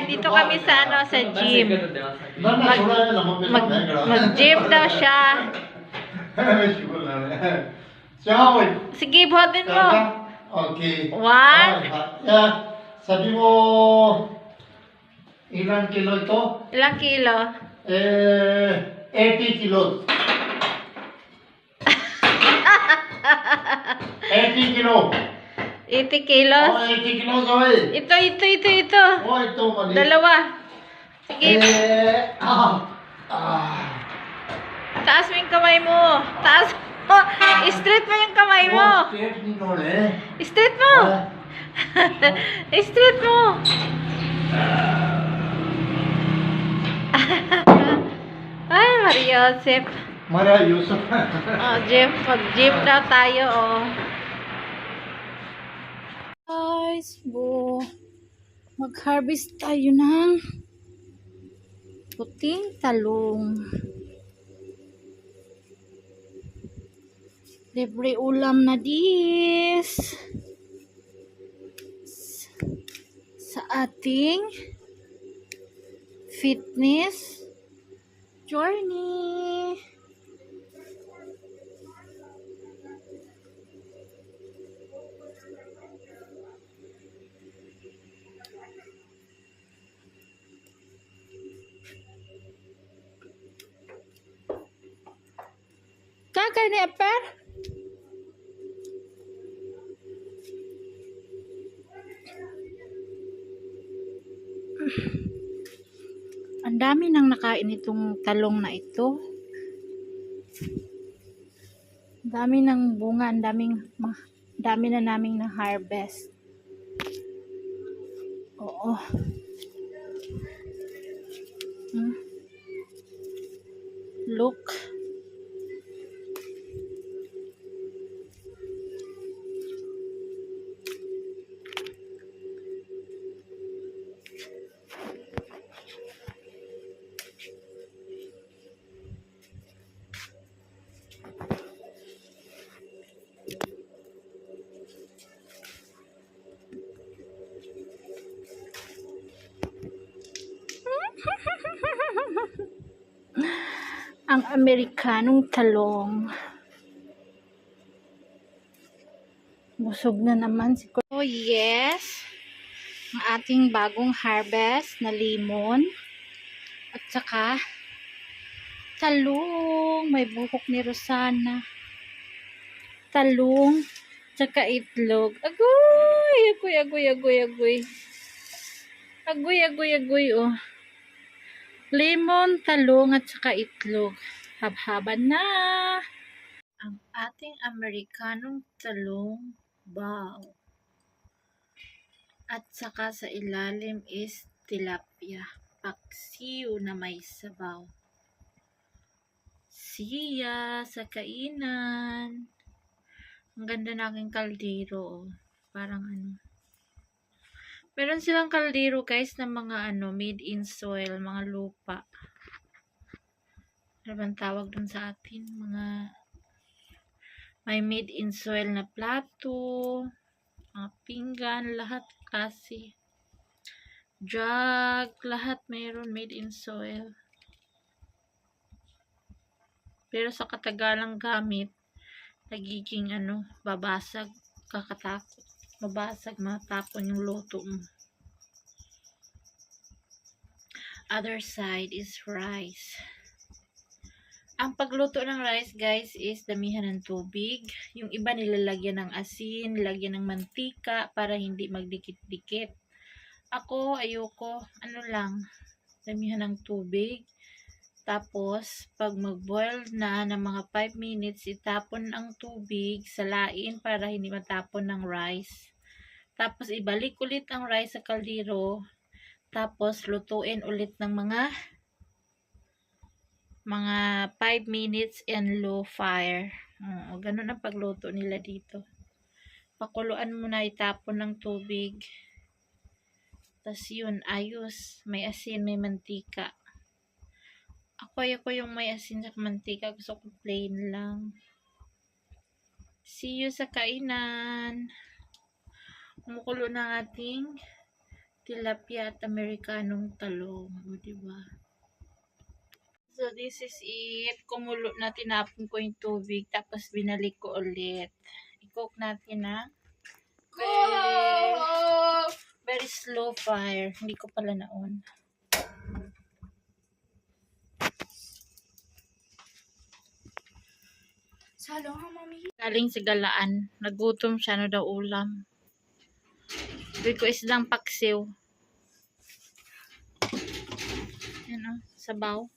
Dito kami sa sa gym. Mag-gym daw siya. Sige, buhatin mo. Okay. One. Sabi mo, ilang kilo ito? Ilang kilo? 80 kilos. 80 kilo. 80 kilos? 80 kilos, oy. Ito. Ito, mali. Dalawa. Sige. Taas mo yung kamay mo. Taas mo. Straight mo yung kamay mo. Straight mo. Straight mo. Ay, Maria Joseph. Maria Yusuf. Gym. Mag-gym daw tayo, Guys, mag-harvest tayo ng puting talong. Libre ulam na dis sa ating fitness journey. Kakay ni Eper? Ang dami nang nakain itong talong na ito. Ang dami ng bunga, ang dami na naming na-harvest. Oo. Look. Ang Amerikanong talong. Busog na naman si Kuya. Oh yes. Ang ating bagong harvest na limon. At saka talong. May buhok ni Rosana. Talong. Tsaka itlog. Agoy! Agoy, oh. Lemon, talong, at saka itlog. Habhaban na. Ang ating Amerikanong talong. Wow. At saka sa ilalim is tilapia. Paksiw na may sabaw. Siya sa kainan. Ang ganda na aking kaldero. Oh. Parang ano. Meron silang kaldero guys na mga made in soil, mga lupa. Ano bang tawag dun sa atin? May made in soil na plato, mga pinggan, lahat kasi. Jug, lahat mayroon made in soil. Pero sa katagalang gamit, nagiging babasag, kakatakot. Mabasag, matapon yung luto mo. Other side is rice. Ang pagluto ng rice guys is damihan ng tubig. Yung iba nilalagyan ng asin, lagyan ng mantika para hindi magdikit-dikit. Ako ayoko, damihan ng tubig. Tapos pag mag-boil na ng mga 5 minutes, itapon ang tubig, salain para hindi matapon ng rice. Tapos ibalik ulit ang rice sa kaldero. Tapos lutuin ulit ng mga 5 minutes in low fire. Ganun ang pagluto nila dito. Pakuluan mo na, itapon ng tubig. Tapos yun, ayos. May asin, may mantika. Ako yung may asin at mantika. Gusto ko plain lang. See you sa kainan. Kumukulo na ating tilapia at Amerikanong talong. O, diba? So, this is it. Kumulo na, tinapon ko yung tubig, tapos binalik ko ulit. I-cook natin na very slow fire. Hindi ko pala na-on. Salo ha, mami. Galing sa galaan. Nagutom siya, ano daw ulam. Sabi ko isdang paksiw. Yan o, sabaw.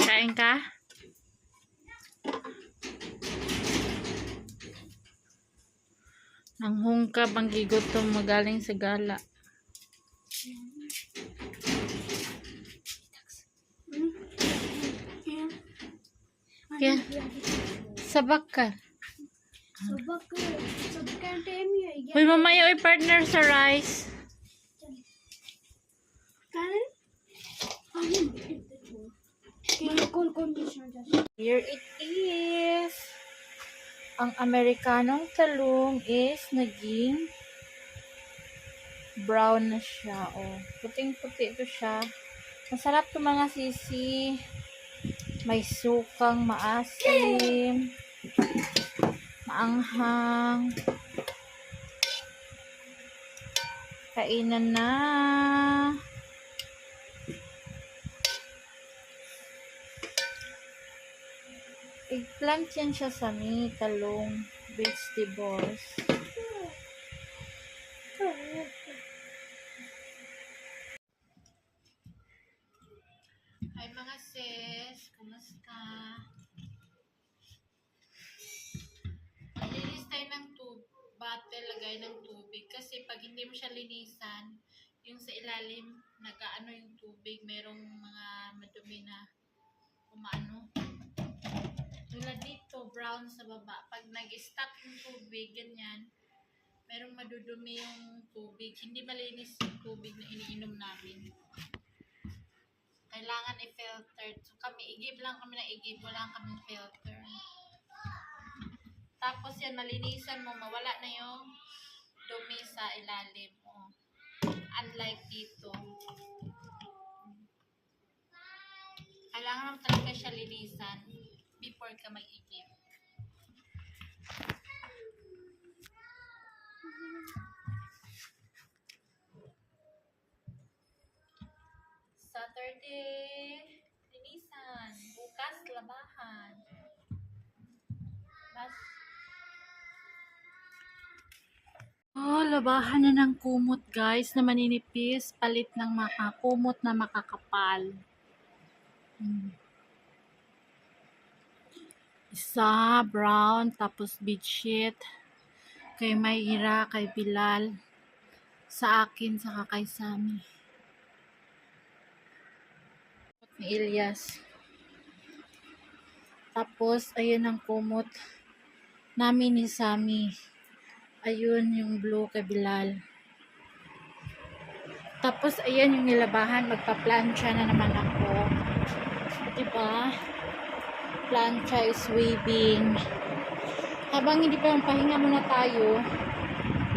Kain ka? Nanghong ka bang gigutom magaling sa gala. Kaya, sabak ka. Sabak ka temi hai gaya. Uy, mamaya uy partner sa rice. Kanan? Kung condition just. Here it is. Ang Amerikanong talong is naging brown na siya. Oh, puting-puti ito siya. Masarap to mga sisi. May sukang maasim. Maanghang. Kainan na. Eggplant yan siya sa talong, vegetables. Hi mga sis, kumusta? Linis tayo ng bottle, lagay ng tubig. Kasi pag hindi mo siya linisan, yung sa ilalim, nagaano yung tubig, merong mga madumi na umaano. Tulad dito, brown sa baba. Pag nag-stop yung tubig, ganyan, merong madudumi yung tubig. Hindi malinis yung tubig na iniinom namin. Kailangan i-filter. So kami, igib lang kami na igib. Wala kami filter. Tapos yan, malinisan mo, mawala na yung dumi sa ilalim. Oh. Unlike dito. Kailangan mo talaga siya linisan before ka mag-igib. Saturday, linisan. Bukas, labahan. Oh, labahan na ng kumot guys na maninipis. Palit ng kumot na makakapal. Isa, brown, tapos bedsheet. Kay Mayra, kay Bilal. Sa akin, saka kay Sammy. Ni Elias. Tapos, ayun ang kumot namin ni Sammy. Ayun yung blue kay Bilal. Tapos, ayan yung nilabahan. Magpa-plancha na naman ako. Diba? Plancha is waving. Habang hindi pa yung pahinga muna tayo,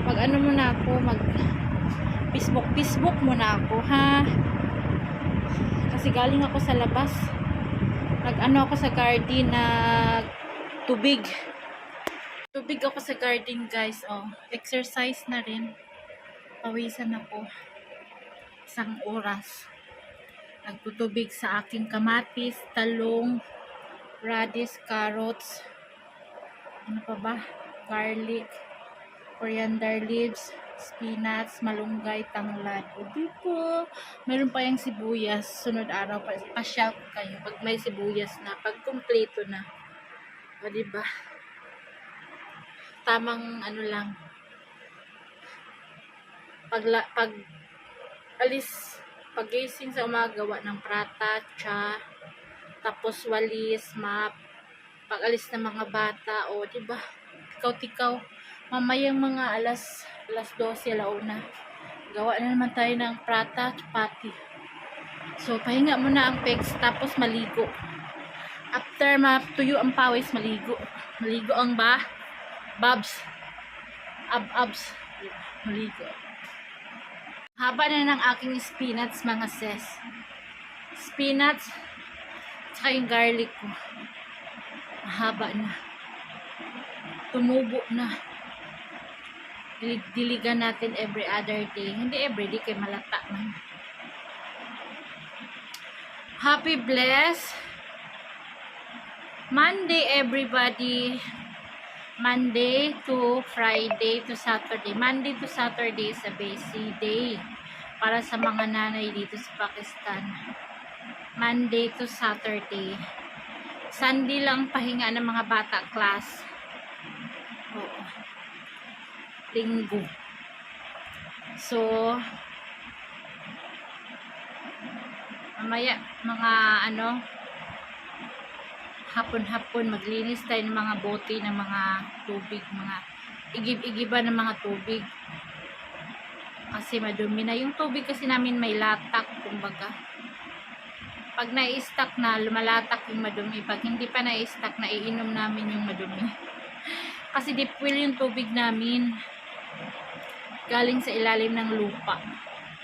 mag-ano muna ako, mag-Facebook muna ako, ha? Kasi galing ako sa labas. Nag-ano ako sa garden, tubig ako sa garden, guys. Oh, exercise na rin. Pawisan ako. 1 oras. Nagtutubig sa aking kamatis, talong, radish, carrots, ano pa ba? Garlic, coriander leaves, spinach, malunggay, tanglad. O dito, meron pa yung sibuyas. Sunod araw, pasyal ko kayo pag may sibuyas na, pag kumpleto na. O diba? Tamang ano lang. Pag gising sa umaga, gawa ng prata, tsa, tapos walis, map, pag alis ng mga bata, o diba, tikaw-tikaw, mamayang mga alas 12, alauna, gawa na naman tayo ng prata, chapati. So, pahinga muna ang pegs, tapos maligo. After matuyo ang pawis, maligo. Maligo ang babs. Abs. Maligo. Haba na ng aking spinach, mga sis. Spinach, tsaka yung garlic ko. Haba na. Tumubo na. Diligan natin every other day. Hindi every day, kay malata man. Happy bless Monday, everybody. Monday to Friday to Saturday. Monday to Saturday is a busy day para sa mga nanay dito sa Pakistan. Monday to Saturday. Sunday lang pahinga ng mga bata class. Oo. Linggo. So, mamaya, mga hapon-hapon, maglinis tayo ng mga bote, ng mga tubig, mga igib-igiba ng mga tubig. Kasi madumi na. Yung tubig kasi namin may latak, kumbaga. Pag na-i-stack na, lumalatak yung madumi. Pag hindi pa na-i-stack, naiinom namin yung madumi. Kasi deep well yung tubig namin. Galing sa ilalim ng lupa.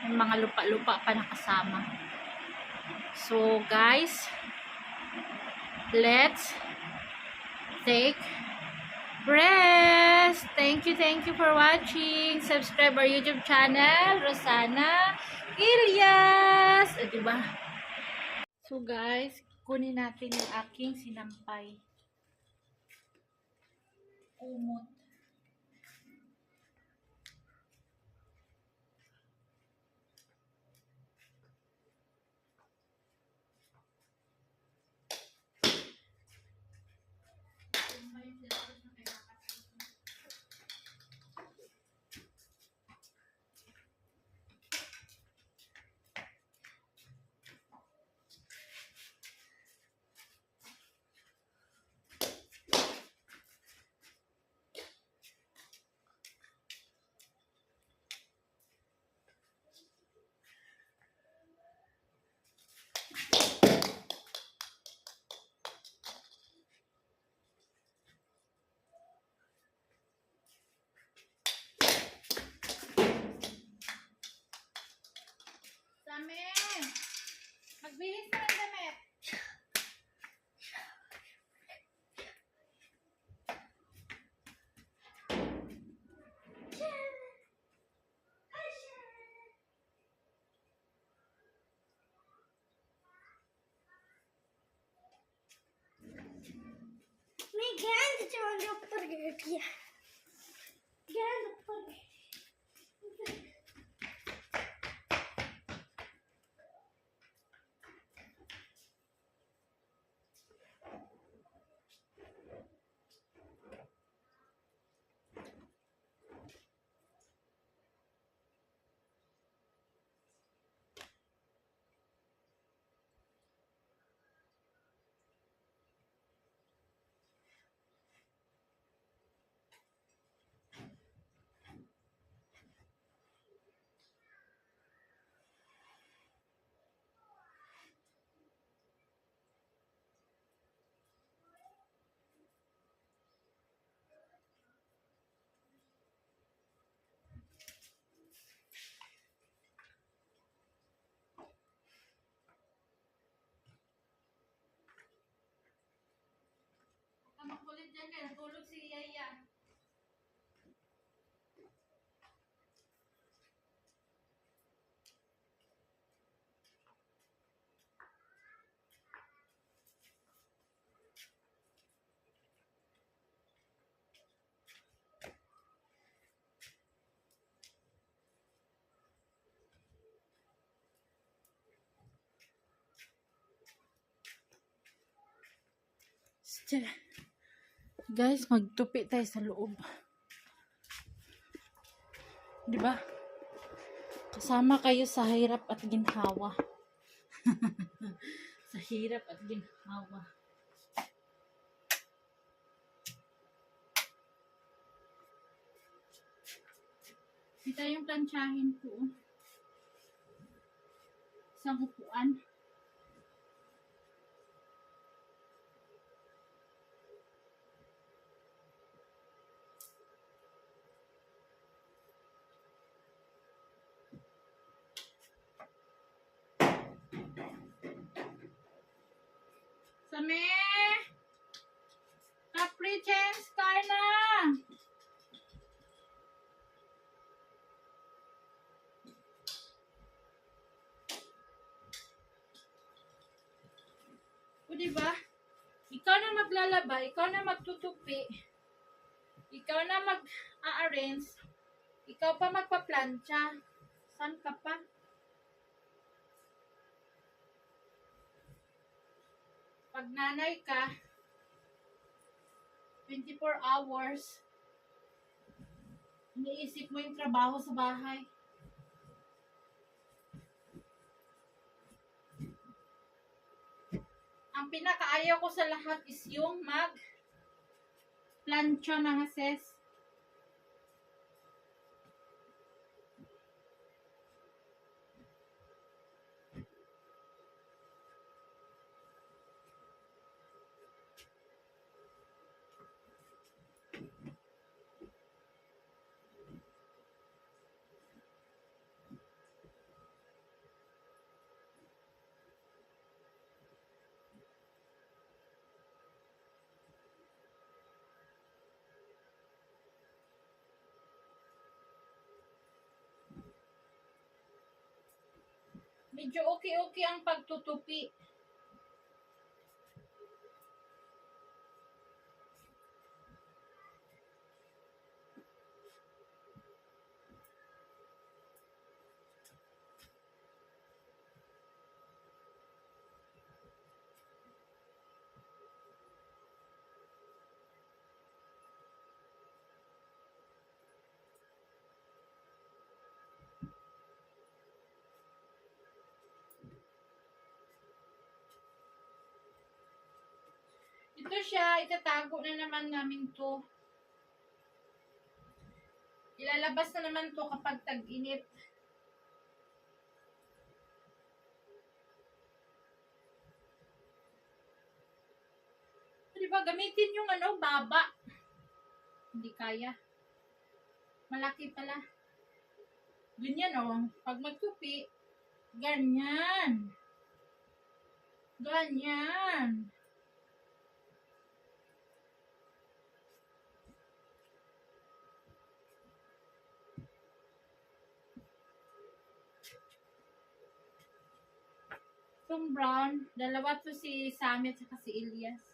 Yung mga lupa-lupa pa nakasama. So, guys, let's take rest. Thank you for watching. Subscribe our YouTube channel, Rosana Ilyas. O, diba? So, guys, kunin natin yung aking sinampay. Kumot. Sami! Magbihis na ng damit! मैं गेंद चांद ऊपर बैठी है गेंद ऊपर Makulit dyan kayo. Natulog si Yaya. Guys, magtupi tayo sa loob. Di ba? Kasama kayo sa hirap at ginhawa. Sa hirap at ginhawa. Ito yung plantsahin ko. Isang upuan. Same! Capri Chance, Carna! O diba? Ikaw na maglalaba, ikaw na magtutupi, ikaw na mag-arrange, ikaw pa magpa-plancha. San ka pa? Pag nanay ka, 24 hours, iniisip mo yung trabaho sa bahay. Ang pinakaayaw ko sa lahat is yung plancha mga sis. Medyo okay ang pagtutupi. Ito siya, itatago na naman namin to. Ilalabas na naman to kapag tag-init. Diba, gamitin yung baba. Hindi kaya. Malaki pala. Ganyan pag magtupi, ganyan. Ganyan. Itong brown, dalawa to si Sammy at saka si Elias.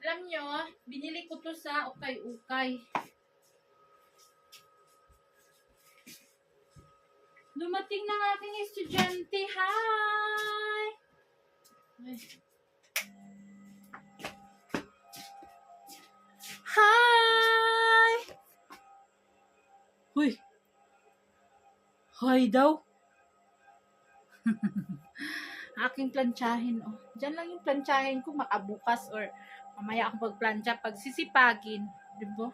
Alam nyo, binili ko to sa Ukay-Ukay. Dumating na ang aking estudyante. Hi! Hi! Huy! Hi daw! Aking plantsahin. Diyan lang yung plantsahin ko. Makabukas or mamaya akong pagplantsa. Pag sisipagin. Diba?